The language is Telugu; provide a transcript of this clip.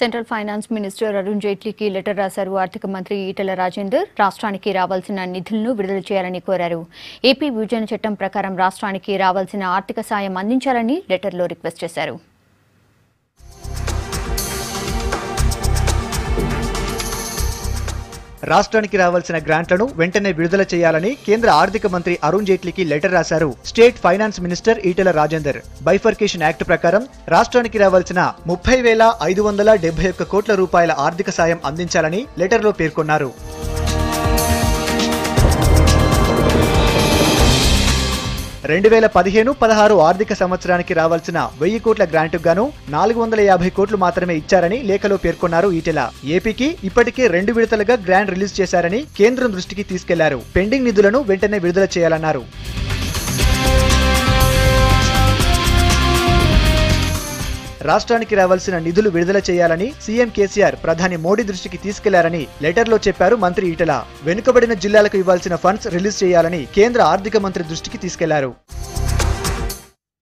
సెంట్రల్ ఫైనాన్స్ మినిస్టర్ అరుణ్ జైట్లీకి లెటర్ రాశారు ఆర్థిక మంత్రి ఈటెల రాజేందర్. రాష్ట్రానికి రావాల్సిన నిధులను విడుదల చేయాలని కోరారు. ఏపీ విభజన చట్టం ప్రకారం రాష్ట్రానికి రావాల్సిన ఆర్థిక సాయం అందించాలని లెటర్లో రిక్వెస్ట్ చేశారు. రాష్ట్రానికి రావాల్సిన గ్రాంట్లను వెంటనే విడుదల చేయాలని కేంద్ర ఆర్థిక మంత్రి అరుణ్ జైట్లీకి లెటర్ రాశారు state finance minister Etela Rajender. Bifurcation act ప్రకారం రాష్ట్రానికి రావాల్సిన 30,571 కోట్ల రూపాయల ఆర్థిక సాయం అందించాలని లెటర్లో పేర్కొన్నారు. 2015-16 ఆర్థిక సంవత్సరానికి రావాల్సిన 1000 కోట్ల గ్రాంటుకు గాను 450 కోట్లు మాత్రమే ఇచ్చారని లేఖలో పేర్కొన్నారు ఈటెల. ఏపీకి ఇప్పటికే 2 విడతలుగా గ్రాంట్ రిలీజ్ చేశారని కేంద్రం దృష్టికి తీసుకెళ్లారు. పెండింగ్ నిధులను వెంటనే విడుదల చేయాలన్నారు. రాష్ట్రానికి రావాల్సిన నిధులు విడుదల చేయాలని సీఎం కేసీఆర్ ప్రధాని మోడీ దృష్టికి తీసుకెళ్లారని లెటర్లో చెప్పారు మంత్రి ఈటెల. వెనుకబడిన జిల్లాలకు ఇవ్వాల్సిన ఫండ్స్ రిలీజ్ చేయాలని కేంద్ర ఆర్థిక మంత్రి దృష్టికి తీసుకెళ్లారు.